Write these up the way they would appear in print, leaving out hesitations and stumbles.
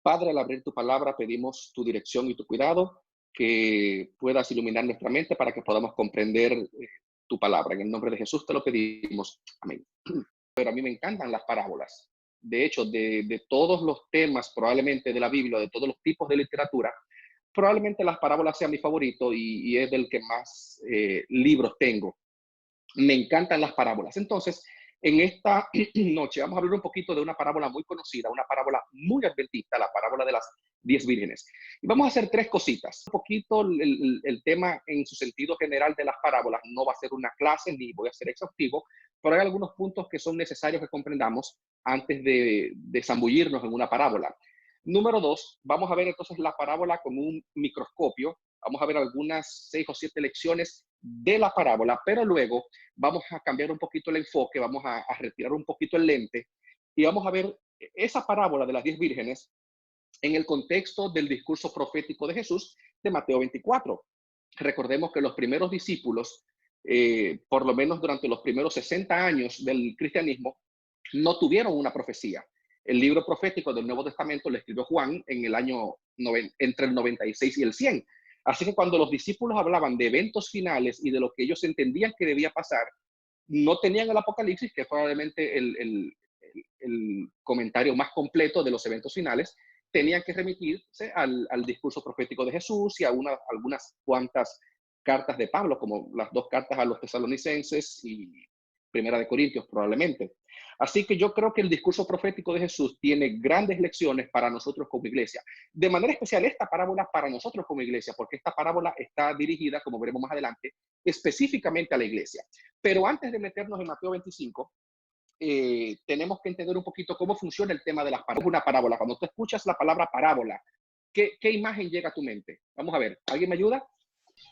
Padre, al abrir tu palabra pedimos tu dirección y tu cuidado, que puedas iluminar nuestra mente para que podamos comprender tu palabra. En el nombre de Jesús te lo pedimos. Amén. Pero a mí me encantan las parábolas. De hecho, de todos los temas probablemente de la Biblia, de todos los tipos de literatura, probablemente las parábolas sean mi favorito y es del que más libros tengo. Me encantan las parábolas. Entonces, en esta noche vamos a hablar un poquito de una parábola muy conocida, una parábola muy adventista, la parábola de las 10 vírgenes. Y vamos a hacer tres cositas. Un poquito el tema en su sentido general de las parábolas. No va a ser una clase ni voy a ser exhaustivo, pero hay algunos puntos que son necesarios que comprendamos antes de zambullirnos en una parábola. Número dos, vamos a ver entonces la parábola con un microscopio. Vamos a ver algunas 6 o 7 lecciones de la parábola, pero luego vamos a cambiar un poquito el enfoque, vamos a retirar un poquito el lente y vamos a ver esa parábola de las 10 vírgenes en el contexto del discurso profético de Jesús de Mateo 24. Recordemos que los primeros discípulos, por lo menos durante los primeros 60 años del cristianismo, no tuvieron una profecía. El libro profético del Nuevo Testamento lo escribió Juan en el año entre el 96 y el 100. Así que cuando los discípulos hablaban de eventos finales y de lo que ellos entendían que debía pasar, no tenían el Apocalipsis, que fue probablemente el comentario más completo de los eventos finales, tenían que remitirse al discurso profético de Jesús y a algunas cuantas cartas de Pablo, como las 2 cartas a los tesalonicenses y Primera de Corintios probablemente. Así que yo creo que el discurso profético de Jesús tiene grandes lecciones para nosotros como iglesia. De manera especial esta parábola para nosotros como iglesia, porque esta parábola está dirigida, como veremos más adelante, específicamente a la iglesia. Pero antes de meternos en Mateo 25, tenemos que entender un poquito cómo funciona el tema de las parábolas. Una parábola, cuando tú escuchas la palabra parábola, ¿qué imagen llega a tu mente? Vamos a ver, ¿alguien me ayuda?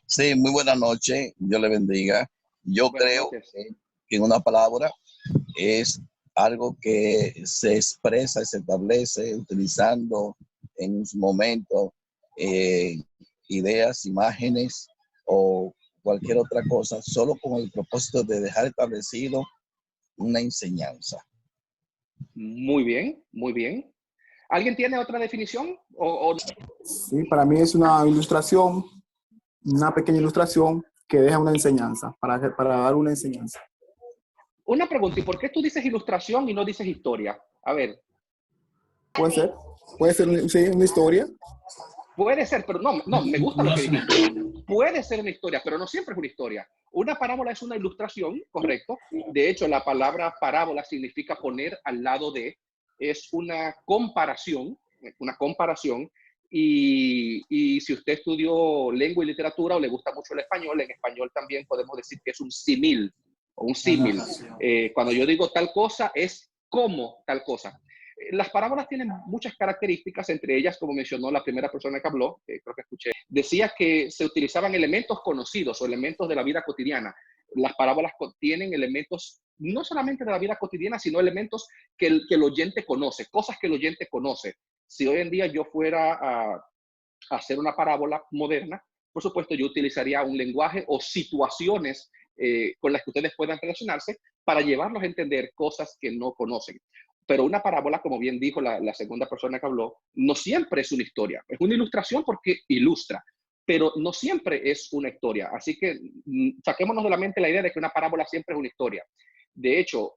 Sí, muy buena noche, Dios le bendiga. Yo Buenas creo noches. que una palabra es algo que se expresa y se establece utilizando en su momento eh, ideas, imágenes o cualquier otra cosa, solo con el propósito de dejar establecido una enseñanza. Muy bien, muy bien. ¿Alguien tiene otra definición? Sí, para mí es una ilustración, una pequeña ilustración que deja una enseñanza, para dar una enseñanza. Una pregunta, ¿y por qué tú dices ilustración y no dices historia? A ver. Puede ser, sí, una historia. Puede ser, pero no, me gusta lo que dijiste. Puede ser una historia, pero no siempre es una historia. Una parábola es una ilustración, correcto. De hecho, la palabra parábola significa poner al lado de, es una comparación, y si usted estudió lengua y literatura o le gusta mucho el español, en español también podemos decir que es un símil o un símil. Cuando yo digo tal cosa, es como tal cosa. Las parábolas tienen muchas características, entre ellas, como mencionó la primera persona que habló, creo que escuché, decía que se utilizaban elementos conocidos o elementos de la vida cotidiana. Las parábolas contienen elementos no solamente de la vida cotidiana, sino elementos que el oyente conoce, cosas que el oyente conoce. Si hoy en día yo fuera a hacer una parábola moderna, por supuesto yo utilizaría un lenguaje o situaciones con las que ustedes puedan relacionarse para llevarlos a entender cosas que no conocen. Pero una parábola, como bien dijo la segunda persona que habló, no siempre es una historia. Es una ilustración porque ilustra, pero no siempre es una historia. Así que saquémonos de la mente la idea de que una parábola siempre es una historia. De hecho,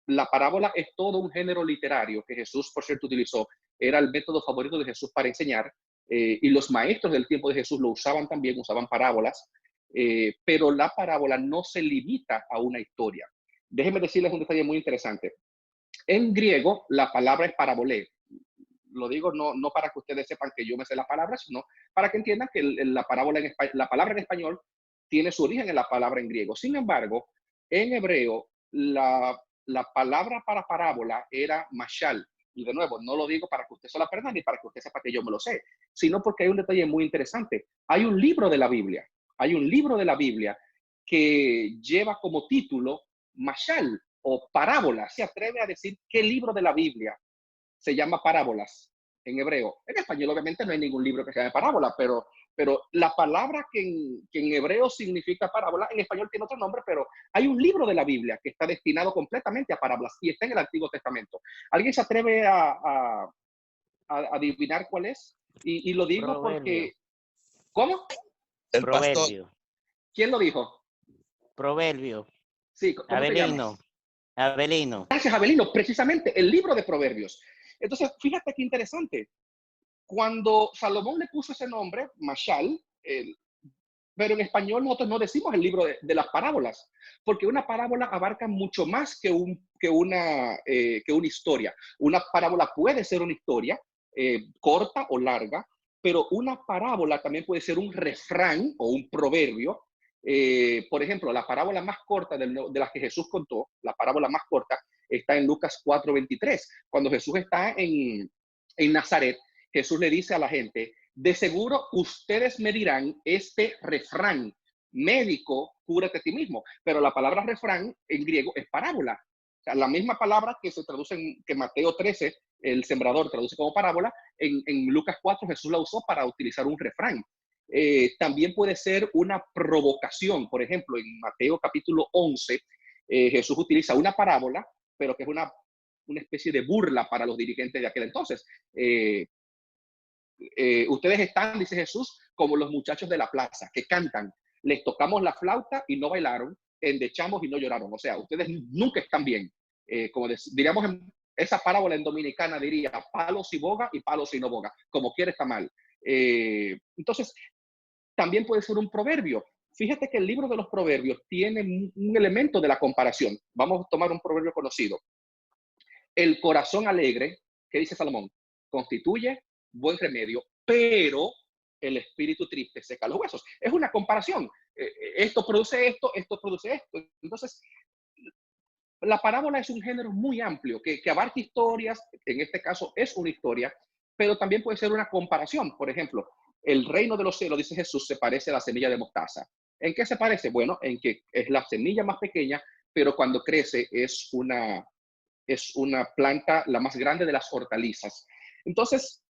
la parábola es todo un género literario que Jesús, por cierto, utilizó. Era el método favorito de Jesús para enseñar, y los maestros del tiempo de Jesús lo usaban también, usaban parábolas, pero la parábola no se limita a una historia. Déjenme decirles un detalle muy interesante. En griego, la palabra es parabolé. Lo digo no para que ustedes sepan que yo me sé la palabra, sino para que entiendan que la palabra en español tiene su origen en la palabra en griego. Sin embargo, en hebreo, la palabra para parábola era mashal. Y de nuevo, no lo digo para que usted se la aprenda ni para que usted sepa que yo me lo sé, sino porque hay un detalle muy interesante. Hay un libro de la Biblia que lleva como título mashal o parábola. Se atreve a decir qué libro de la Biblia se llama parábolas en hebreo. En español obviamente no hay ningún libro que se llame parábola, pero la palabra que en hebreo significa parábola, en español tiene otro nombre, pero hay un libro de la Biblia que está destinado completamente a parábolas y está en el Antiguo Testamento. ¿Alguien se atreve a adivinar cuál es. Y lo digo Proverbio. porque... ¿Cómo? El pastor. Proverbio. ¿Quién lo dijo? Proverbio. Sí, ¿cómo te llamas? Abelino. Gracias, Abelino. Precisamente, el libro de Proverbios. Entonces, fíjate qué interesante. Cuando Salomón le puso ese nombre, Mashal, pero en español nosotros no decimos el libro de las parábolas, porque una parábola abarca mucho más que una historia. Una parábola puede ser una historia corta o larga, pero una parábola también puede ser un refrán o un proverbio. Por ejemplo, la parábola más corta de las que Jesús contó, la parábola más corta, está en Lucas 4:23. Cuando Jesús está en Nazaret, Jesús le dice a la gente: de seguro ustedes me dirán este refrán: médico, cúrate a ti mismo. Pero la palabra refrán en griego es parábola. O sea, la misma palabra que se traduce que Mateo 13, el sembrador, traduce como parábola, en Lucas 4 Jesús la usó para utilizar un refrán. También puede ser una provocación. Por ejemplo, en Mateo capítulo 11, Jesús utiliza una parábola, pero que es una especie de burla para los dirigentes de aquel entonces. Ustedes están, dice Jesús, como los muchachos de la plaza que cantan. Les tocamos la flauta y no bailaron, endechamos y no lloraron. O sea, ustedes nunca están bien. Como diríamos esa parábola en dominicana, diría palo si boga y palo si no boga. Como quiere está mal. Entonces, también puede ser un proverbio. Fíjate que el libro de los proverbios tiene un elemento de la comparación. Vamos a tomar un proverbio conocido. El corazón alegre, ¿qué dice Salomón? Constituye buen remedio, pero el espíritu triste seca los huesos. Es una comparación. Esto produce esto, esto produce esto. Entonces, la parábola es un género muy amplio que abarca historias. En este caso es una historia, pero también puede ser una comparación. Por ejemplo, el reino de los cielos, dice Jesús, se parece a la semilla de mostaza. ¿En qué se parece? Bueno, en que es la semilla más pequeña, pero cuando crece es una planta la más grande de las hortalizas. Entonces,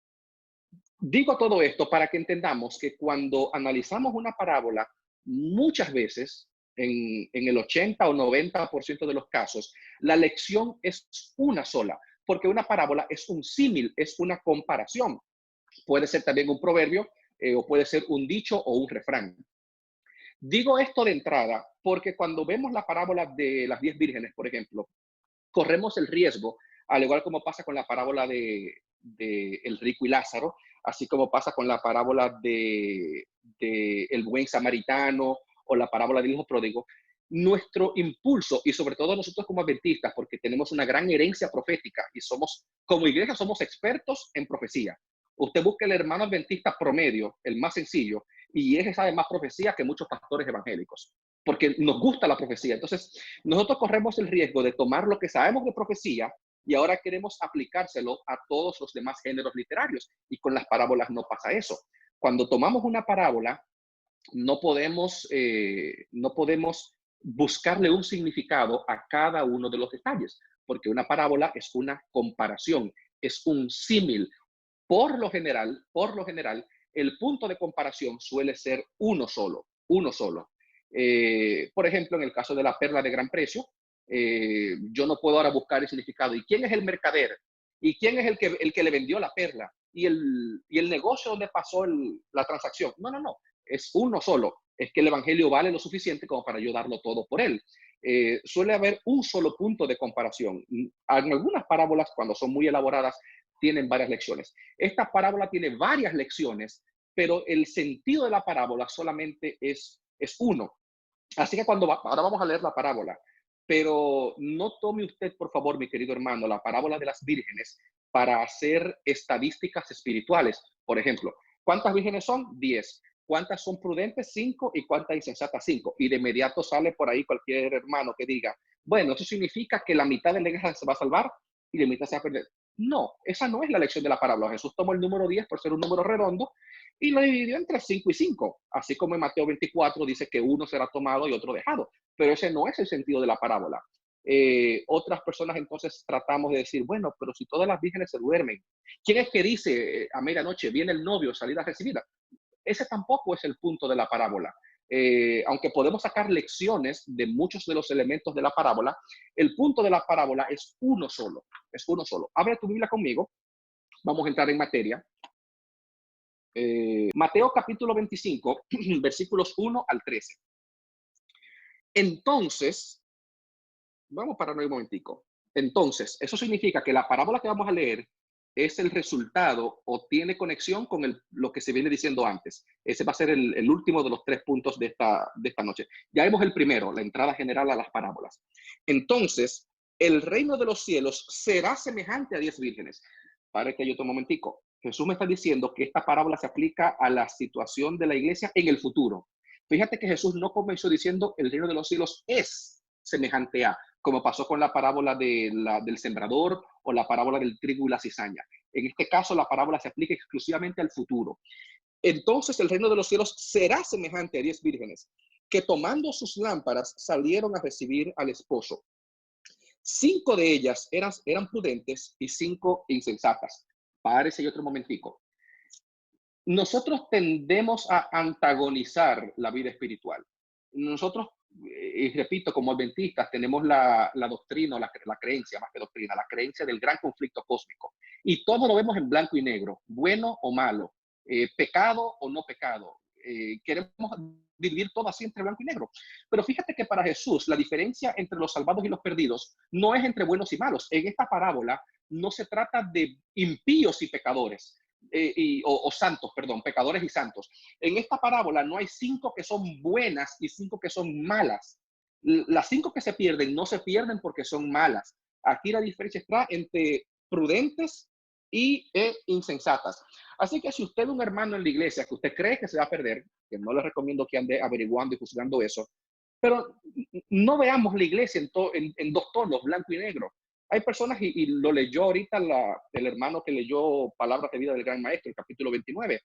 digo todo esto para que entendamos que cuando analizamos una parábola, muchas veces, en el 80 o 90% de los casos, la lección es una sola, porque una parábola es un símil, es una comparación. Puede ser también un proverbio o puede ser un dicho o un refrán. Digo esto de entrada porque cuando vemos la parábola de las 10 vírgenes, por ejemplo, corremos el riesgo, al igual como pasa con la parábola de el rico y Lázaro, así como pasa con la parábola de el buen samaritano o la parábola del hijo pródigo, nuestro impulso, y sobre todo nosotros como adventistas, porque tenemos una gran herencia profética y somos, como iglesia, somos expertos en profecía. Usted busca el hermano adventista promedio, el más sencillo, y ese sabe más profecía que muchos pastores evangélicos, porque nos gusta la profecía. Entonces, nosotros corremos el riesgo de tomar lo que sabemos de profecía y ahora queremos aplicárselo a todos los demás géneros literarios. Y con las parábolas no pasa eso. Cuando tomamos una parábola, no podemos buscarle un significado a cada uno de los detalles, porque una parábola es una comparación, es un símil. Por lo general, el punto de comparación suele ser uno solo, uno solo. Por ejemplo, en el caso de la perla de gran precio, yo no puedo ahora buscar el significado. ¿Y quién es el mercader? ¿Y quién es el que le vendió la perla? ¿Y el negocio donde pasó la transacción? No, no, no. Es uno solo. Es que el evangelio vale lo suficiente como para yo darlo todo por él. Suele haber un solo punto de comparación. En algunas parábolas, cuando son muy elaboradas, tienen varias lecciones. Esta parábola tiene varias lecciones, pero el sentido de la parábola solamente es uno. Así que ahora vamos a leer la parábola, pero no tome usted, por favor, mi querido hermano, la parábola de las vírgenes para hacer estadísticas espirituales. Por ejemplo, ¿cuántas vírgenes son? 10. ¿Cuántas son prudentes? 5. ¿Y cuántas insensatas? 5. Y de inmediato sale por ahí cualquier hermano que diga, bueno, eso significa que la mitad de la iglesia se va a salvar y la mitad se va a perder. No, esa no es la lección de la parábola. Jesús tomó el número 10 por ser un número redondo y lo dividió entre 5 y 5. Así como en Mateo 24 dice que uno será tomado y otro dejado. Pero ese no es el sentido de la parábola. Otras personas entonces tratamos de decir, bueno, pero si todas las vírgenes se duermen, ¿quién es que dice a medianoche viene el novio, salida recibida? Ese tampoco es el punto de la parábola. Aunque podemos sacar lecciones de muchos de los elementos de la parábola, el punto de la parábola es uno solo, es uno solo. Abre tu Biblia conmigo Vamos a entrar en materia. Mateo capítulo 25, versículos 1 al 13. Entonces, vamos a pararnos un momentico. Entonces, eso significa que la parábola que vamos a leer es el resultado o tiene conexión con lo que se viene diciendo antes. Ese va a ser el último de los 3 puntos de esta noche. Ya vimos el primero, la entrada general a las parábolas. Entonces, el reino de los cielos será semejante a 10 vírgenes. Para que yo otro momentico. Jesús me está diciendo que esta parábola se aplica a la situación de la iglesia en el futuro. Fíjate que Jesús no comenzó diciendo el reino de los cielos es semejante a, como pasó con la parábola del sembrador o la parábola del trigo y la cizaña. En este caso, la parábola se aplica exclusivamente al futuro. Entonces, el reino de los cielos será semejante a 10 vírgenes que tomando sus lámparas salieron a recibir al esposo. 5 de ellas eran prudentes y 5 insensatas. Párese y otro momentico. Nosotros tendemos a antagonizar la vida espiritual. Nosotros, y repito, como adventistas, tenemos la doctrina, la creencia, más que doctrina, la creencia del gran conflicto cósmico. Y todo lo vemos en blanco y negro, bueno o malo, pecado o no pecado. Queremos dividir todo así entre blanco y negro. Pero fíjate que para Jesús la diferencia entre los salvados y los perdidos no es entre buenos y malos. En esta parábola no se trata de impíos y pecadores. O santos, perdón, pecadores y santos. En esta parábola no hay 5 que son buenas y 5 que son malas. Las 5 que se pierden no se pierden porque son malas. Aquí la diferencia está entre prudentes y insensatas. Así que si usted es un hermano en la iglesia que usted cree que se va a perder, que no le recomiendo que ande averiguando y juzgando eso, pero no veamos la iglesia en 2 tonos, blanco y negro. Hay personas, y lo leyó ahorita el hermano que leyó Palabras de Vida del Gran Maestro, el capítulo 29.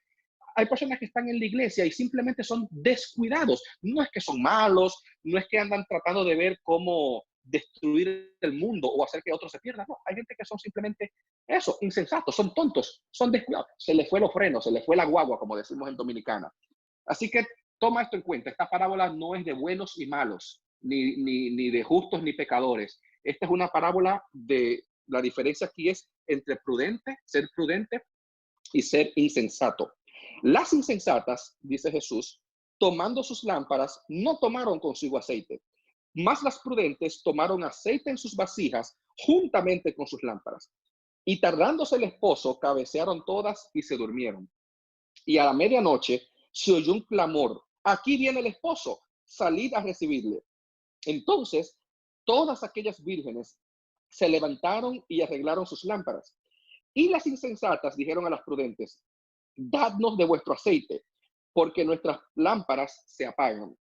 Hay personas que están en la iglesia y simplemente son descuidados. No es que son malos, no es que andan tratando de ver cómo destruir el mundo o hacer que otros se pierdan. No, hay gente que son simplemente eso, insensatos, son tontos, son descuidados. Se les fue los frenos, se les fue la guagua, como decimos en Dominicana. Así que toma esto en cuenta. Esta parábola no es de buenos y malos, ni de justos ni pecadores. Esta es una parábola de la diferencia aquí es entre ser prudente y ser insensato. Las insensatas, dice Jesús, tomando sus lámparas, no tomaron consigo aceite, mas las prudentes tomaron aceite en sus vasijas juntamente con sus lámparas. Y tardándose el esposo, cabecearon todas y se durmieron. Y a la medianoche se oyó un clamor: aquí viene el esposo, salid a recibirle. Entonces, todas aquellas vírgenes se levantaron y arreglaron sus lámparas. Y las insensatas dijeron a las prudentes: dadnos de vuestro aceite, porque nuestras lámparas se apagan.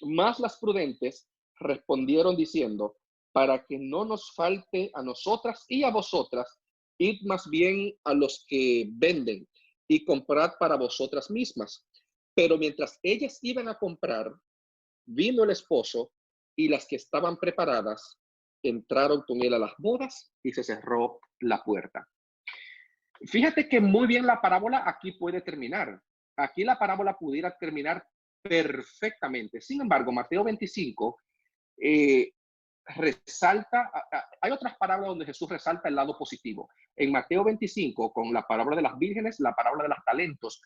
Mas las prudentes respondieron diciendo: para que no nos falte a nosotras y a vosotras, id más bien a los que venden y comprad para vosotras mismas. Pero mientras ellas iban a comprar, vino el esposo, y las que estaban preparadas entraron con él a las bodas y se cerró la puerta. Fíjate que muy bien la parábola aquí puede terminar. Aquí la parábola pudiera terminar perfectamente. Sin embargo, Mateo 25 resalta, hay otras parábolas donde Jesús resalta el lado positivo. En Mateo 25, con la parábola de las vírgenes, la parábola de los talentos,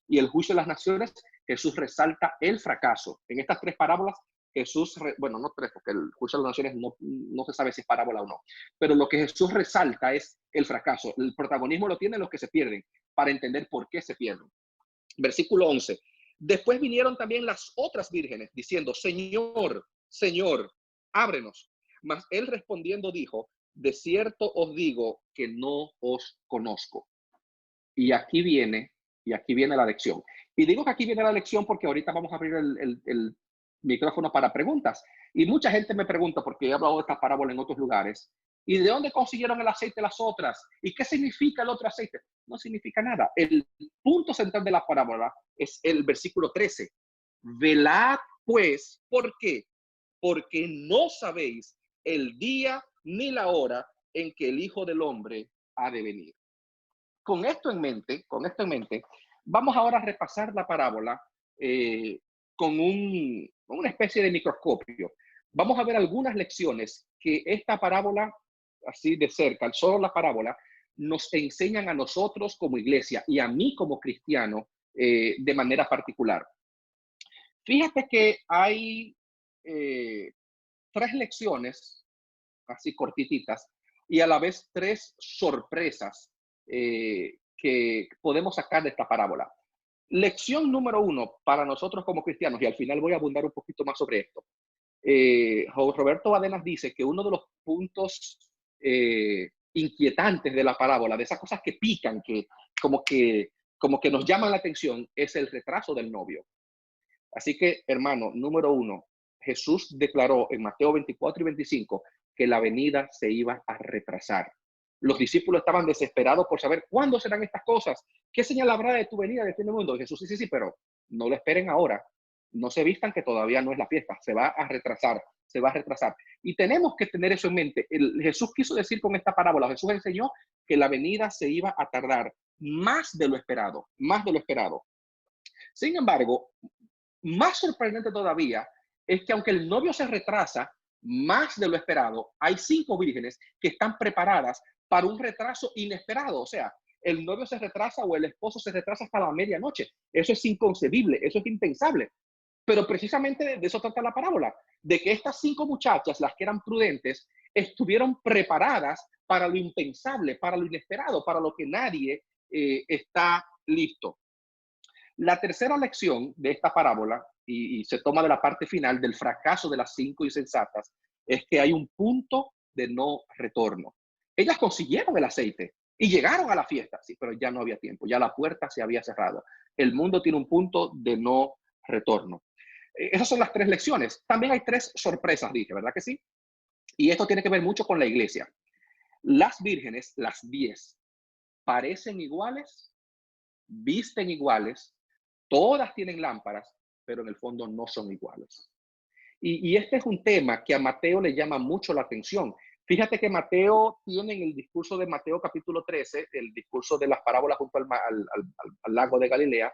y el juicio de las naciones, Jesús resalta el fracaso. En estas 3 parábolas, Jesús, bueno, no 3, porque el juicio de las naciones no se sabe si es parábola o no, pero lo que Jesús resalta es el fracaso. El protagonismo lo tienen los que se pierden, para entender por qué se pierden. Versículo 11. Después vinieron también las otras vírgenes, diciendo: Señor, Señor, ábrenos. Mas él respondiendo dijo: de cierto os digo que no os conozco. Y aquí viene la lección. Y digo que aquí viene la lección porque ahorita vamos a abrir el micrófono para preguntas. Y mucha gente me pregunta, porque he hablado de esta parábola en otros lugares: ¿y de dónde consiguieron el aceite las otras? ¿Y qué significa el otro aceite? No significa nada. El punto central de la parábola es el versículo 13. Velad pues, ¿por qué? Porque no sabéis el día ni la hora en que el Hijo del Hombre ha de venir. Con esto en mente, vamos ahora a repasar la parábola con una especie de microscopio. Vamos a ver algunas lecciones que esta parábola, así de cerca, solo la parábola, nos enseñan a nosotros como iglesia y a mí como cristiano de manera particular. Fíjate que hay 3 lecciones, así cortititas, y a la vez 3 sorpresas que podemos sacar de esta parábola. Lección número 1 para nosotros como cristianos, y al final voy a abundar un poquito más sobre esto. Roberto Badenas dice que uno de los puntos inquietantes de la parábola, de esas cosas que pican, que como que nos llaman la atención, es el retraso del novio. Así que, hermano, número 1, Jesús declaró en Mateo 24 y 25 que la venida se iba a retrasar. Los discípulos estaban desesperados por saber cuándo serán estas cosas. ¿Qué señal habrá de tu venida de fin del mundo? Y Jesús dice, sí, pero no lo esperen ahora. No se vistan que todavía no es la fiesta. Se va a retrasar, se va a retrasar. Y tenemos que tener eso en mente. Jesús quiso decir con esta parábola, Jesús enseñó que la venida se iba a tardar más de lo esperado, más de lo esperado. Sin embargo, más sorprendente todavía es que aunque el novio se retrasa más de lo esperado, hay 5 vírgenes que están preparadas para un retraso inesperado. O sea, el novio se retrasa o el esposo se retrasa hasta la medianoche. Eso es inconcebible, eso es impensable. Pero precisamente de eso trata la parábola, de que estas 5 muchachas, las que eran prudentes, estuvieron preparadas para lo impensable, para lo inesperado, para lo que nadie está listo. La tercera lección de esta parábola, y se toma de la parte final del fracaso de las 5 insensatas, es que hay un punto de no retorno. Ellas consiguieron el aceite y llegaron a la fiesta, sí, pero ya no había tiempo, ya la puerta se había cerrado. El mundo tiene un punto de no retorno. Esas son las 3 lecciones. También hay 3 sorpresas, dije, ¿verdad que sí? Y esto tiene que ver mucho con la iglesia. Las vírgenes, las 10, parecen iguales, visten iguales, todas tienen lámparas, pero en el fondo no son iguales. Y este es un tema que a Mateo le llama mucho la atención. Fíjate que Mateo tiene en el discurso de Mateo capítulo 13, el discurso de las parábolas junto al lago de Galilea,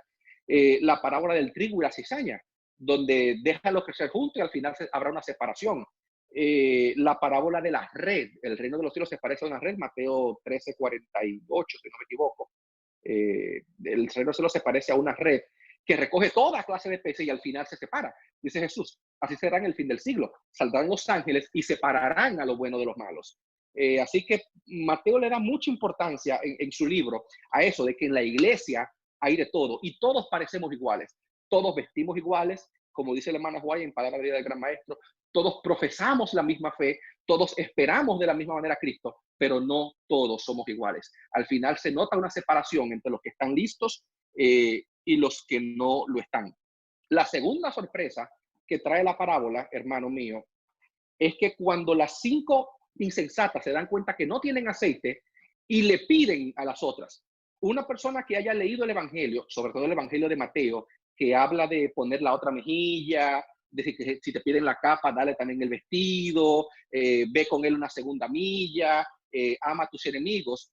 la parábola del trigo y la cizaña, donde déjalo crecer juntos y al final habrá una separación. La parábola de la red, el reino de los cielos se parece a una red, Mateo 13, 48, si no me equivoco. El reino de los cielos se parece a una red que recoge toda clase de peces y al final se separa. Dice Jesús, así será en el fin del siglo. Saldrán los ángeles y separarán a lo bueno de los malos. Así que Mateo le da mucha importancia en su libro a eso de que en la iglesia hay de todo y todos parecemos iguales. Todos vestimos iguales, como dice el hermano White en Palabra de Vida del Gran Maestro. Todos profesamos la misma fe, todos esperamos de la misma manera a Cristo, pero no todos somos iguales. Al final se nota una separación entre los que están listos y los que no lo están. La segunda sorpresa que trae la parábola, hermano mío, es que cuando las 5 insensatas se dan cuenta que no tienen aceite y le piden a las otras, una persona que haya leído el Evangelio, sobre todo el Evangelio de Mateo, que habla de poner la otra mejilla, de que si te piden la capa, dale también el vestido, ve con él una segunda milla, ama a tus enemigos.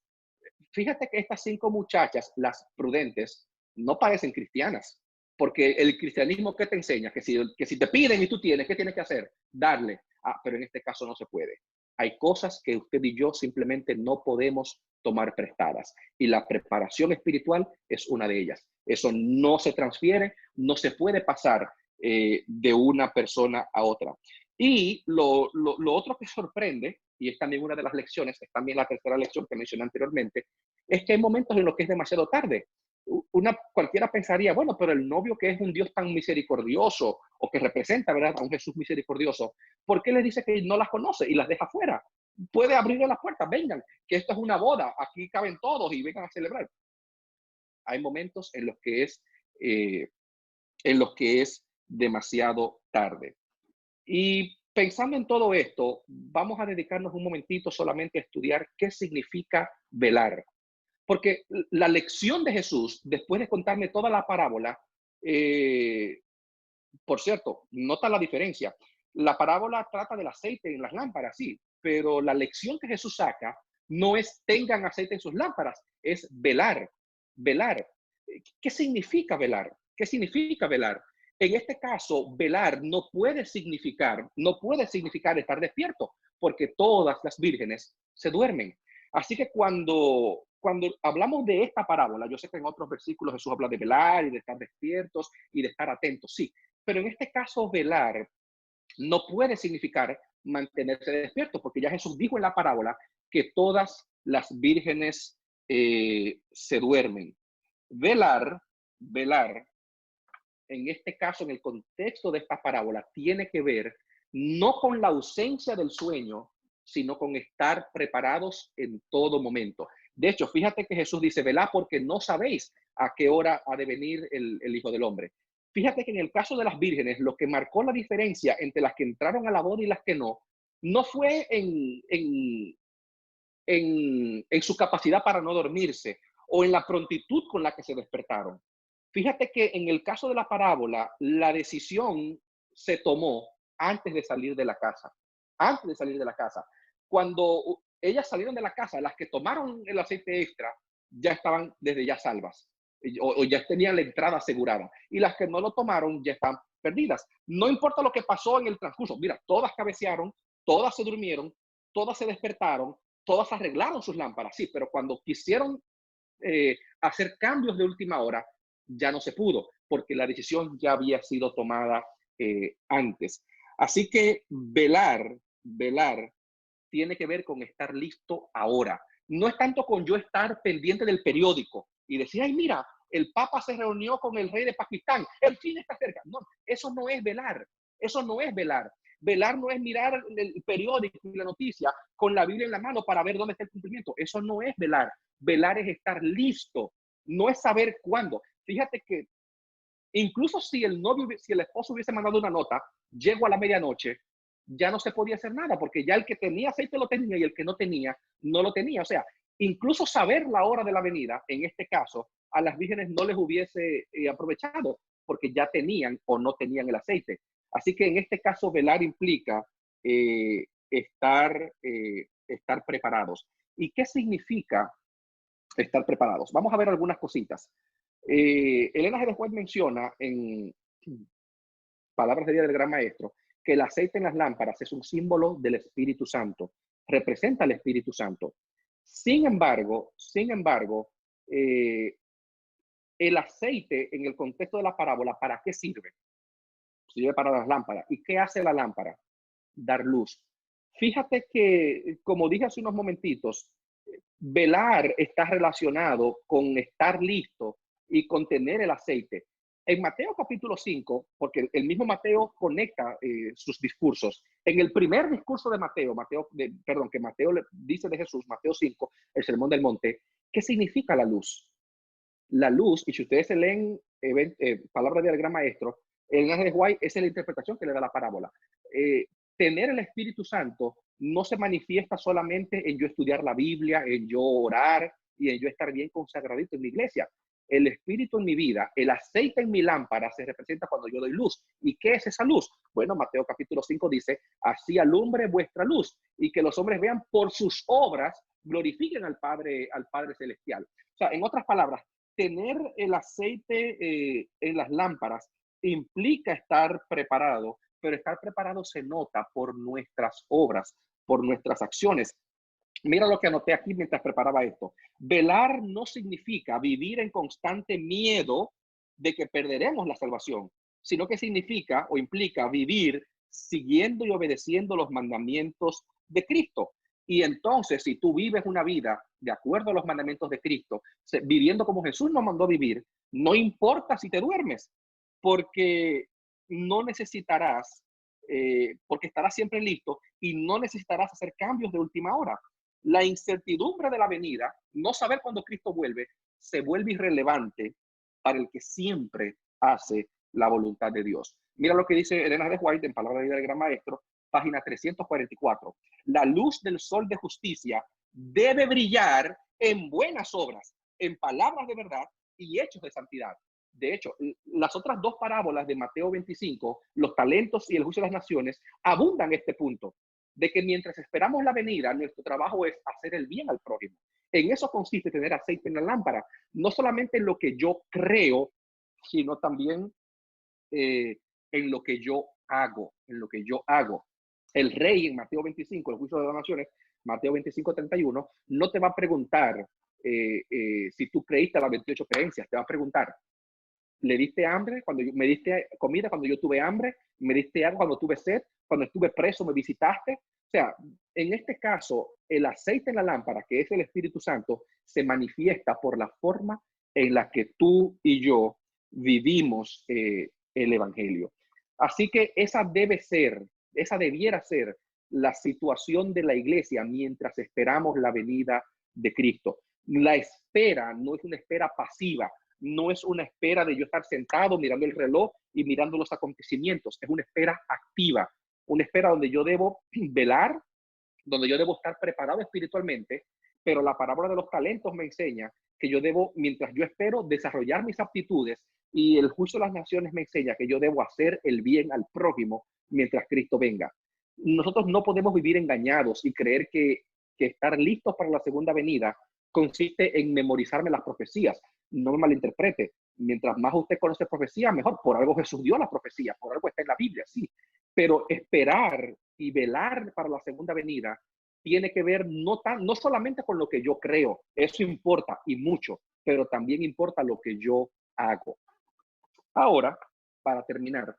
Fíjate que estas 5 muchachas, las prudentes, no parecen cristianas, porque el cristianismo, ¿qué te enseña? Que si te piden y tú tienes, ¿qué tienes que hacer? Darle. Pero en este caso no se puede. Hay cosas que usted y yo simplemente no podemos tomar prestadas. Y la preparación espiritual es una de ellas. Eso no se transfiere, no se puede pasar de una persona a otra. Y lo otro que sorprende, y es también una de las lecciones, es también la tercera lección que mencioné anteriormente, es que hay momentos en los que es demasiado tarde. Cualquiera pensaría, bueno, pero el novio que es un Dios tan misericordioso o que representa, ¿verdad?, a un Jesús misericordioso, ¿por qué le dice que no las conoce y las deja fuera? Puede abrirle las puertas, vengan, que esto es una boda, aquí caben todos y vengan a celebrar. Hay momentos en los que es demasiado tarde. Y pensando en todo esto, vamos a dedicarnos un momentito solamente a estudiar qué significa velar. Porque la lección de Jesús, después de contarme toda la parábola, por cierto, nota la diferencia. La parábola trata del aceite en las lámparas, sí, pero la lección que Jesús saca no es tengan aceite en sus lámparas, es velar, velar. ¿Qué significa velar? ¿Qué significa velar? En este caso, velar no puede significar estar despierto, porque todas las vírgenes se duermen. Así que cuando hablamos de esta parábola, yo sé que en otros versículos Jesús habla de velar y de estar despiertos y de estar atentos, sí, pero en este caso velar no puede significar mantenerse despierto, porque ya Jesús dijo en la parábola que todas las vírgenes se duermen. Velar, en este caso, en el contexto de esta parábola, tiene que ver no con la ausencia del sueño, sino con estar preparados en todo momento. De hecho, fíjate que Jesús dice, velad porque no sabéis a qué hora ha de venir el Hijo del Hombre. Fíjate que en el caso de las vírgenes, lo que marcó la diferencia entre las que entraron a la boda y las que no fue en su capacidad para no dormirse o en la prontitud con la que se despertaron. Fíjate que en el caso de la parábola, la decisión se tomó antes de salir de la casa. Antes de salir de la casa. Cuando ellas salieron de la casa, las que tomaron el aceite extra ya estaban desde ya salvas o ya tenían la entrada asegurada. Y las que no lo tomaron ya están perdidas. No importa lo que pasó en el transcurso. Mira, todas cabecearon, todas se durmieron, todas se despertaron, todas arreglaron sus lámparas. Sí, pero cuando quisieron hacer cambios de última hora, ya no se pudo, porque la decisión ya había sido tomada antes. Así que velar tiene que ver con estar listo ahora. No es tanto con yo estar pendiente del periódico y decir, ay, mira, el Papa se reunió con el rey de Pakistán, el fin está cerca. No, eso no es velar. Eso no es velar. Velar no es mirar el periódico y la noticia con la Biblia en la mano para ver dónde está el cumplimiento. Eso no es velar. Velar es estar listo, no es saber cuándo. Fíjate que incluso si el esposo hubiese mandado una nota, llego a la medianoche, ya no se podía hacer nada, porque ya el que tenía aceite lo tenía y el que no tenía, no lo tenía. O sea, incluso saber la hora de la venida, en este caso, a las vírgenes no les hubiese aprovechado, porque ya tenían o no tenían el aceite. Así que en este caso, velar implica estar preparados. ¿Y qué significa estar preparados? Vamos a ver algunas cositas. Elena G. de White menciona en Palabras de Vida del Gran Maestro que el aceite en las lámparas es un símbolo del Espíritu Santo, representa al Espíritu Santo. Sin embargo, el aceite en el contexto de la parábola, ¿para qué sirve? Sirve para las lámparas. ¿Y qué hace la lámpara? Dar luz. Fíjate que, como dije hace unos momentitos, velar está relacionado con estar listo y con tener el aceite. En Mateo capítulo 5, porque el mismo Mateo conecta sus discursos. En el primer discurso de que Mateo le dice de Jesús, Mateo 5, el Sermón del Monte, ¿qué significa la luz? La luz, y si ustedes se leen Palabras del Gran Maestro, el Elena G. de White, esa es la interpretación que le da la parábola. Tener el Espíritu Santo no se manifiesta solamente en yo estudiar la Biblia, en yo orar y en yo estar bien consagradito en mi iglesia. El Espíritu en mi vida, el aceite en mi lámpara se representa cuando yo doy luz. ¿Y qué es esa luz? Bueno, Mateo capítulo 5 dice, así alumbre vuestra luz y que los hombres vean por sus obras, glorifiquen al Padre Celestial. O sea, en otras palabras, tener el aceite en las lámparas implica estar preparado, pero estar preparado se nota por nuestras obras, por nuestras acciones. Mira lo que anoté aquí mientras preparaba esto. Velar no significa vivir en constante miedo de que perderemos la salvación, sino que significa o implica vivir siguiendo y obedeciendo los mandamientos de Cristo. Y entonces, si tú vives una vida de acuerdo a los mandamientos de Cristo, viviendo como Jesús nos mandó vivir, no importa si te duermes, porque no necesitarás, porque estarás siempre listo y no necesitarás hacer cambios de última hora. La incertidumbre de la venida, no saber cuándo Cristo vuelve, se vuelve irrelevante para el que siempre hace la voluntad de Dios. Mira lo que dice Elena de White en Palabra de Vida del Gran Maestro, página 344. La luz del sol de justicia debe brillar en buenas obras, en palabras de verdad y hechos de santidad. De hecho, las otras dos parábolas de Mateo 25, los talentos y el juicio de las naciones, abundan este punto, de que mientras esperamos la venida, nuestro trabajo es hacer el bien al prójimo. En eso consiste tener aceite en la lámpara, no solamente en lo que yo creo, sino también en lo que yo hago, El rey en Mateo 25, el juicio de las naciones, Mateo 25:31, no te va a preguntar si tú creíste las 28 creencias, te va a preguntar, ¿le diste hambre? ¿Me diste comida cuando yo tuve hambre? ¿Me diste agua cuando tuve sed? ¿Cuando estuve preso me visitaste? O sea, en este caso, el aceite en la lámpara, que es el Espíritu Santo, se manifiesta por la forma en la que tú y yo vivimos el Evangelio. Así que esa debiera ser la situación de la iglesia mientras esperamos la venida de Cristo. La espera no es una espera pasiva, no es una espera de yo estar sentado mirando el reloj y mirando los acontecimientos, es una espera activa, una espera donde yo debo velar, donde yo debo estar preparado espiritualmente, pero la parábola de los talentos me enseña que yo debo, mientras yo espero, desarrollar mis aptitudes, y el juicio de las naciones me enseña que yo debo hacer el bien al prójimo mientras Cristo venga. Nosotros no podemos vivir engañados y creer que estar listos para la segunda venida consiste en memorizarme las profecías. No me malinterprete. Mientras más usted conoce profecía, mejor. Por algo Jesús dio la profecía, por algo está en la Biblia, sí. Pero esperar y velar para la segunda venida tiene que ver no solamente con lo que yo creo, eso importa y mucho, pero también importa lo que yo hago. Ahora, para terminar,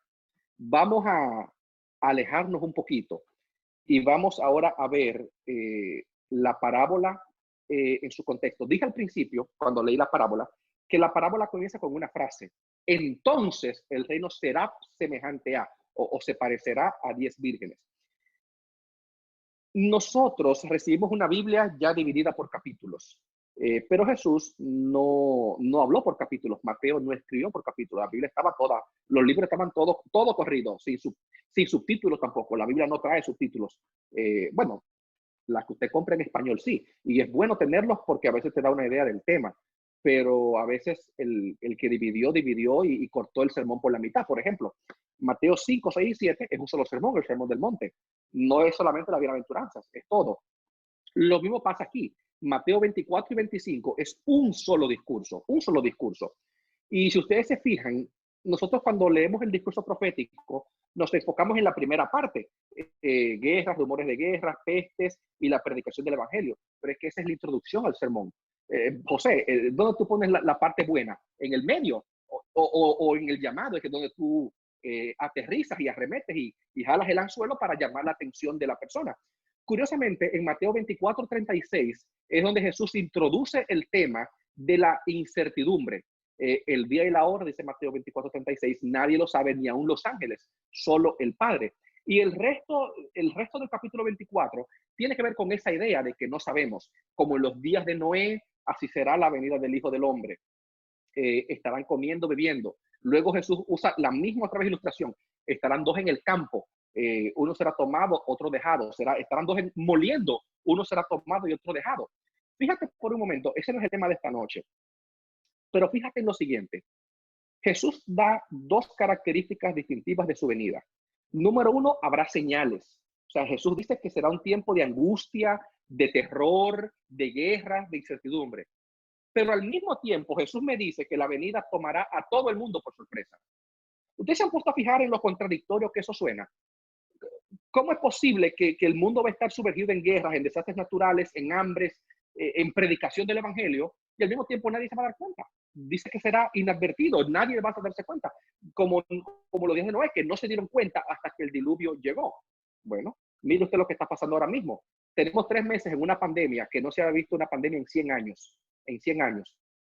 vamos a alejarnos un poquito y vamos ahora a ver la parábola en su contexto. Dije al principio, cuando leí la parábola, que la parábola comienza con una frase. Entonces el reino será semejante a, o se parecerá a 10 vírgenes. Nosotros recibimos una Biblia ya dividida por capítulos, pero Jesús no habló por capítulos. Mateo no escribió por capítulos. La Biblia estaba toda, los libros estaban todo corridos, sin subtítulos tampoco. La Biblia no trae subtítulos. Bueno, la que usted compra en español sí, y es bueno tenerlos porque a veces te da una idea del tema, pero a veces el que dividió y cortó el sermón por la mitad. Por ejemplo, Mateo 5, 6 y 7 es un solo sermón, el sermón del monte. No es solamente la bienaventuranzas, es todo. Lo mismo pasa aquí. Mateo 24 y 25 es un solo discurso, un solo discurso. Y si ustedes se fijan, nosotros cuando leemos el discurso profético, nos enfocamos en la primera parte, guerras, rumores de guerras, pestes y la predicación del evangelio. Pero es que esa es la introducción al sermón. José, ¿dónde tú pones la parte buena? ¿En el medio o en el llamado? Es que donde tú aterrizas y arremetes y jalas el anzuelo para llamar la atención de la persona. Curiosamente, en Mateo 24:36 es donde Jesús introduce el tema de la incertidumbre. El día y la hora, dice Mateo 24:36, nadie lo sabe, ni aún los ángeles, solo el Padre. Y el resto del capítulo 24 tiene que ver con esa idea de que no sabemos. Como en los días de Noé, así será la venida del Hijo del Hombre. Estarán comiendo, bebiendo. Luego Jesús usa la misma otra vez ilustración. Estarán dos en el campo. Uno será tomado, otro dejado. Estarán dos moliendo. Uno será tomado y otro dejado. Fíjate por un momento, ese no es el tema de esta noche. Pero fíjate en lo siguiente. Jesús da dos características distintivas de su venida. Número uno, habrá señales. O sea, Jesús dice que será un tiempo de angustia, de terror, de guerra, de incertidumbre. Pero al mismo tiempo, Jesús me dice que la venida tomará a todo el mundo por sorpresa. ¿Ustedes se han puesto a fijar en lo contradictorio que eso suena? ¿Cómo es posible que el mundo va a estar sumergido en guerras, en desastres naturales, en hambres, en predicación del evangelio, y al mismo tiempo nadie se va a dar cuenta? Dice que será inadvertido, nadie va a darse cuenta, como lo dije Noé, que no se dieron cuenta hasta que el diluvio llegó. Bueno, mire usted lo que está pasando ahora mismo. Tenemos 3 meses en una pandemia que no se ha visto una pandemia en 100 años,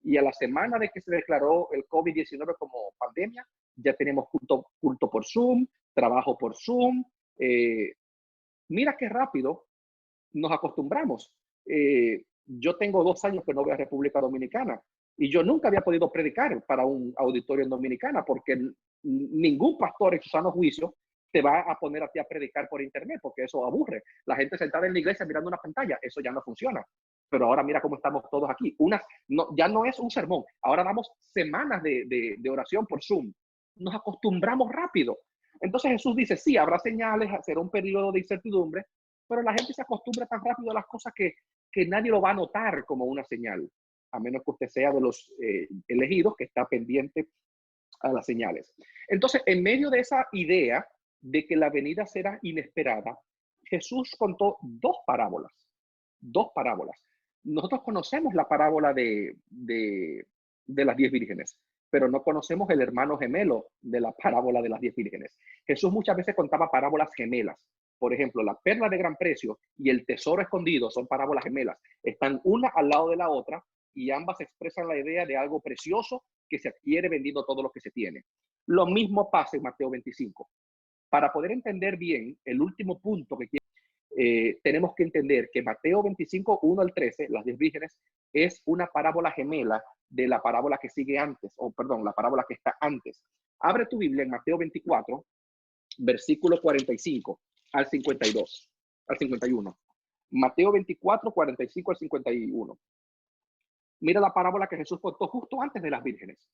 y a la semana de que se declaró el COVID-19 como pandemia, ya tenemos culto por Zoom, trabajo por Zoom. Mira qué rápido nos acostumbramos. Yo tengo 2 años que no voy a República Dominicana y yo nunca había podido predicar para un auditorio en Dominicana porque ningún pastor en su sano juicio te va a poner a ti a predicar por internet porque eso aburre. La gente sentada en la iglesia mirando una pantalla, eso ya no funciona. Pero ahora mira cómo estamos todos aquí. Ya no es un sermón, ahora damos semanas de oración por Zoom. Nos acostumbramos rápido. Entonces Jesús dice, sí, habrá señales, será un periodo de incertidumbre, pero la gente se acostumbra tan rápido a las cosas que nadie lo va a notar como una señal, a menos que usted sea de los elegidos que está pendiente a las señales. Entonces, en medio de esa idea de que la venida será inesperada, Jesús contó 2 parábolas. dos parábolas. Nosotros conocemos la parábola de las 10 vírgenes, pero no conocemos el hermano gemelo de la parábola de las 10 vírgenes. Jesús muchas veces contaba parábolas gemelas. Por ejemplo, la perla de gran precio y el tesoro escondido son parábolas gemelas. Están una al lado de la otra y ambas expresan la idea de algo precioso que se adquiere vendiendo todo lo que se tiene. Lo mismo pasa en Mateo 25. Para poder entender bien el último punto que tenemos que entender que Mateo 25, 1 al 13, las 10 vírgenes, es una parábola gemela de la parábola que sigue antes, o perdón, la parábola que está antes. Abre tu Biblia en Mateo 24, versículo 45 al 52, al 51. Mateo 24, 45 al 51. Mira la parábola que Jesús contó justo antes de las vírgenes.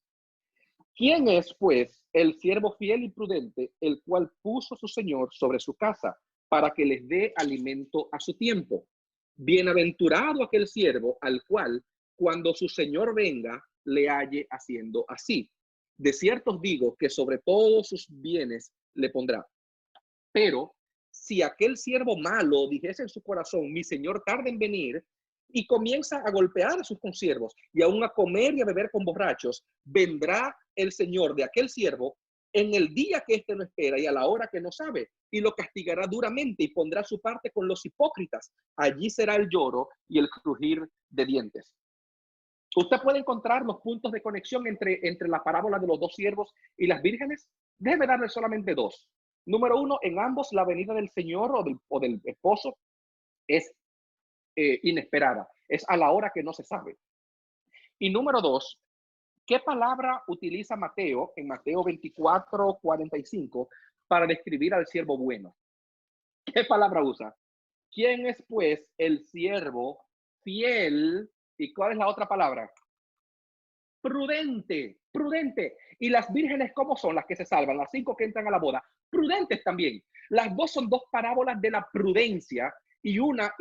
¿Quién es, pues, el siervo fiel y prudente, el cual puso su señor sobre su casa para que les dé alimento a su tiempo? Bienaventurado aquel siervo al cual, cuando su señor venga, le halle haciendo así. De cierto os digo que sobre todos sus bienes le pondrá. Pero si aquel siervo malo dijese en su corazón, mi señor tarda en venir, y comienza a golpear a sus consiervos y aún a comer y a beber con borrachos, vendrá el señor de aquel siervo en el día que éste no espera y a la hora que no sabe, y lo castigará duramente y pondrá su parte con los hipócritas. Allí será el lloro y el crujir de dientes. Usted puede encontrar los puntos de conexión entre la parábola de los dos siervos y las vírgenes. Déjeme darle solamente dos. Número uno, en ambos la venida del Señor o del esposo es inesperada, es a la hora que no se sabe. Y número dos, ¿qué palabra utiliza Mateo en Mateo 24, 45 para describir al siervo bueno? ¿Qué palabra usa? ¿Quién es, pues, el siervo fiel? ¿Y cuál es la otra palabra? Prudente, prudente. ¿Y las vírgenes cómo son las que se salvan? Las 5 que entran a la boda. Prudentes también. Las dos son dos parábolas de la prudencia y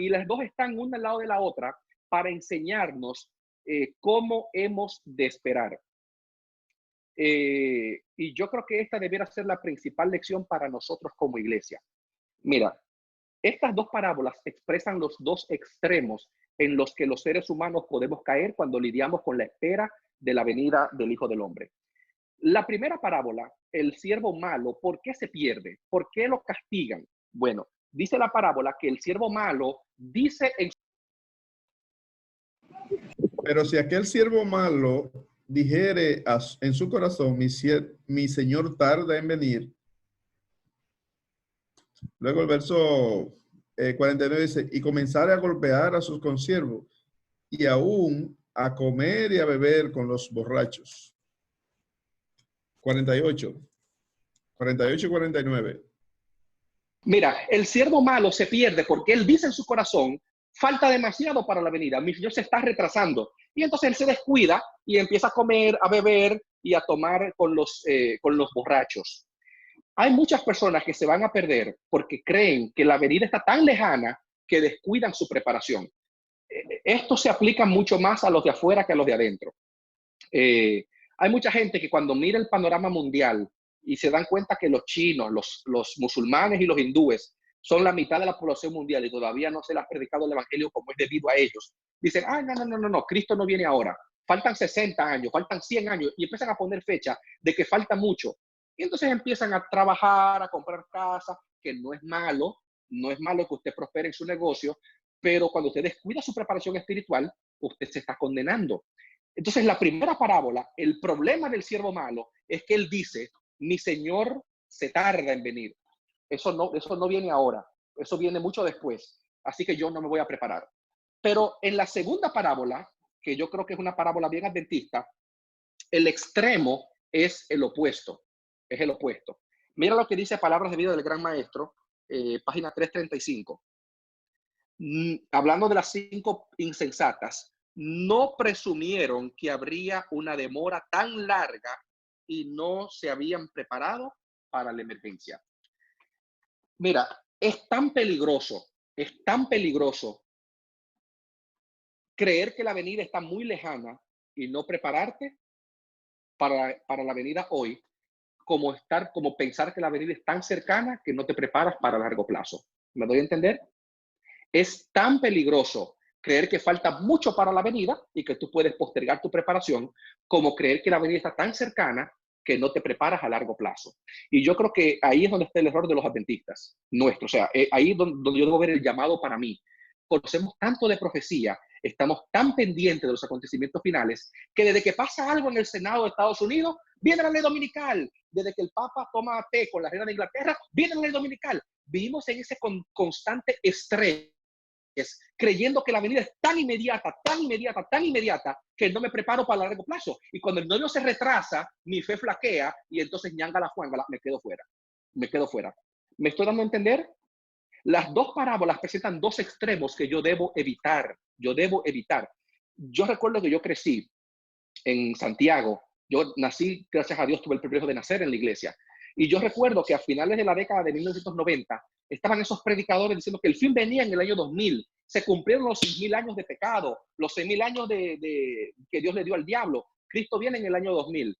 las dos están una al lado de la otra para enseñarnos cómo hemos de esperar. Y yo creo que esta debiera ser la principal lección para nosotros como iglesia. Mira, estas dos parábolas expresan los dos extremos en los que los seres humanos podemos caer cuando lidiamos con la espera de la venida del Hijo del Hombre. La primera parábola, el siervo malo, ¿por qué se pierde? ¿Por qué lo castigan? Bueno, dice la parábola que el siervo malo dice en... Pero si aquel siervo malo dijere en su corazón, mi señor tarda en venir. Luego el verso 49 dice, y comenzare a golpear a sus consiervos y aún a comer y a beber con los borrachos. 48 y 49. Mira, el siervo malo se pierde porque él dice en su corazón, falta demasiado para la venida, mi señor se está retrasando. Y entonces él se descuida y empieza a comer, a beber y a tomar con los borrachos. Hay muchas personas que se van a perder porque creen que la venida está tan lejana que descuidan su preparación. Esto se aplica mucho más a los de afuera que a los de adentro. Hay mucha gente que cuando mira el panorama mundial y se dan cuenta que los chinos, los musulmanes y los hindúes son la mitad de la población mundial y todavía no se les ha predicado el evangelio como es debido a ellos, dicen, no, Cristo no viene ahora, faltan 60 años, faltan 100 años, y empiezan a poner fecha de que falta mucho. Y entonces empiezan a trabajar, a comprar casa, que no es malo que usted prospere en su negocio, pero cuando usted descuida su preparación espiritual, usted se está condenando. Entonces, la primera parábola, el problema del siervo malo es que él dice, mi señor se tarda en venir. Eso no viene ahora, eso viene mucho después, así que yo no me voy a preparar. Pero en la segunda parábola, que yo creo que es una parábola bien adventista, el extremo es el opuesto. Es el opuesto. Mira lo que dice Palabras de Vida del Gran Maestro, página 335. Hablando de las 5 insensatas, no presumieron que habría una demora tan larga y no se habían preparado para la emergencia. Mira, es tan peligroso creer que la venida está muy lejana y no prepararte para la venida hoy, como pensar que la venida es tan cercana que no te preparas para largo plazo. ¿Me doy a entender? Es tan peligroso creer que falta mucho para la venida y que tú puedes postergar tu preparación, como creer que la venida está tan cercana que no te preparas a largo plazo. Y yo creo que ahí es donde está el error de los adventistas, nuestro. O sea, ahí es donde yo debo ver el llamado para mí. Conocemos tanto de profecía, estamos tan pendientes de los acontecimientos finales, que desde que pasa algo en el Senado de Estados Unidos, viene la ley dominical. Desde que el Papa toma té con la reina de Inglaterra, viene la ley dominical. Vivimos en ese constante estrés, creyendo que la venida es tan inmediata, tan inmediata, tan inmediata, que no me preparo para el largo plazo. Y cuando el novio se retrasa, mi fe flaquea y entonces ñangala juangala, me quedo fuera. Me quedo fuera. ¿Me estoy dando a entender? Las dos parábolas presentan dos extremos que yo debo evitar. Yo debo evitar. Yo recuerdo que yo crecí en Santiago. Yo nací, gracias a Dios, tuve el privilegio de nacer en la iglesia. Y yo recuerdo que a finales de la década de 1990 estaban esos predicadores diciendo que el fin venía en el año 2000. Se cumplieron los 6.000 años de pecado, los 6.000 años que Dios le dio al diablo. Cristo viene en el año 2000.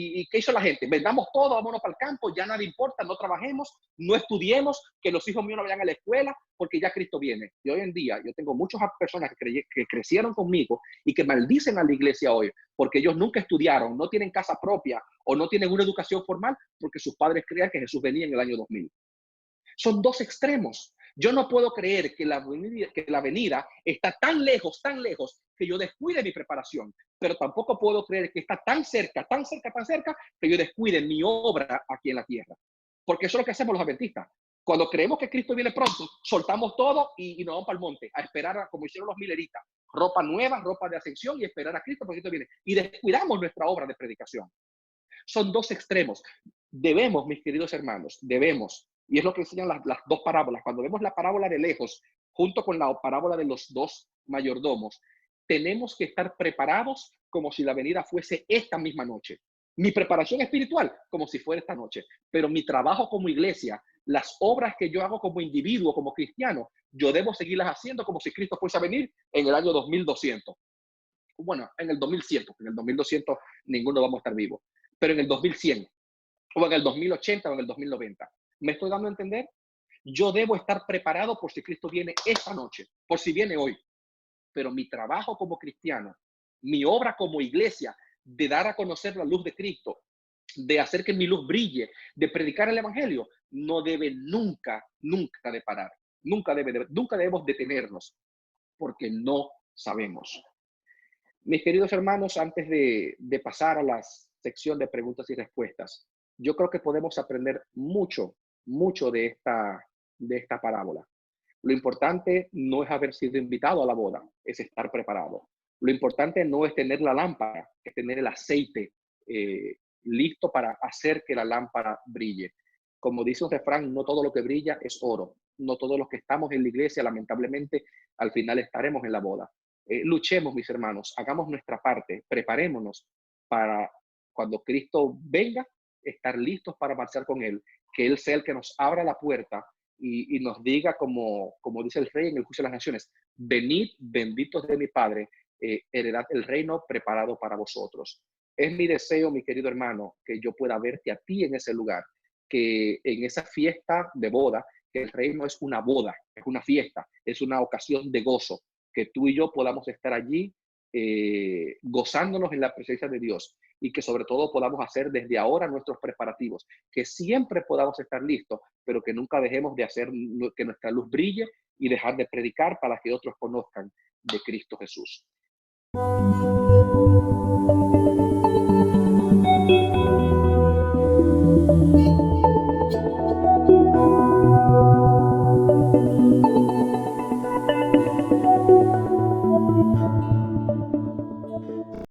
¿Y qué hizo la gente? Vendamos todo, vámonos para el campo, ya nada importa, no trabajemos, no estudiemos, que los hijos míos no vayan a la escuela, porque ya Cristo viene. Y hoy en día yo tengo muchas personas que crecieron conmigo y que maldicen a la iglesia hoy, porque ellos nunca estudiaron, no tienen casa propia o no tienen una educación formal, porque sus padres creían que Jesús venía en el año 2000. Son dos extremos. Yo no puedo creer que la venida está tan lejos, que yo descuide mi preparación, pero tampoco puedo creer que está tan cerca, tan cerca, tan cerca, que yo descuide mi obra aquí en la tierra. Porque eso es lo que hacemos los adventistas. Cuando creemos que Cristo viene pronto, soltamos todo y nos vamos para el monte a esperar, como hicieron los mileritas, ropa nueva, ropa de ascensión y esperar a Cristo porque Cristo viene. Y descuidamos nuestra obra de predicación. Son dos extremos. Debemos, mis queridos hermanos, debemos, y es lo que enseñan las dos parábolas. Cuando vemos la parábola de lejos, junto con la parábola de los dos mayordomos, tenemos que estar preparados como si la venida fuese esta misma noche. Mi preparación espiritual, como si fuera esta noche. Pero mi trabajo como iglesia, las obras que yo hago como individuo, como cristiano, yo debo seguirlas haciendo como si Cristo fuese a venir en el año 2200. Bueno, en el 2100, porque en el 2200 ninguno vamos a estar vivos. Pero en el 2100, o en el 2080, o en el 2090. ¿Me estoy dando a entender? Yo debo estar preparado por si Cristo viene esta noche, por si viene hoy. Pero mi trabajo como cristiano, mi obra como iglesia, de dar a conocer la luz de Cristo, de hacer que mi luz brille, de predicar el evangelio, no debe nunca, nunca de parar. Nunca debemos detenernos, porque no sabemos. Mis queridos hermanos, antes de pasar a la sección de preguntas y respuestas, yo creo que podemos aprender mucho, mucho de esta parábola. Lo importante no es haber sido invitado a la boda, es estar preparado. Lo importante no es tener la lámpara, es tener el aceite listo para hacer que la lámpara brille. Como dice un refrán, no todo lo que brilla es oro. No todos los que estamos en la iglesia, lamentablemente, al final estaremos en la boda. Luchemos, mis hermanos, hagamos nuestra parte, preparémonos para cuando Cristo venga, estar listos para marchar con Él, que Él sea el que nos abra la puerta y nos diga, como dice el rey en el juicio de las naciones, venid, benditos de mi Padre, heredad el reino preparado para vosotros. Es mi deseo, mi querido hermano, que yo pueda verte a ti en ese lugar, que en esa fiesta de boda, que el reino es una boda, es una fiesta, es una ocasión de gozo, que tú y yo podamos estar allí gozándonos en la presencia de Dios y que sobre todo podamos hacer desde ahora nuestros preparativos, que siempre podamos estar listos, pero que nunca dejemos de hacer que nuestra luz brille y dejar de predicar para que otros conozcan de Cristo Jesús.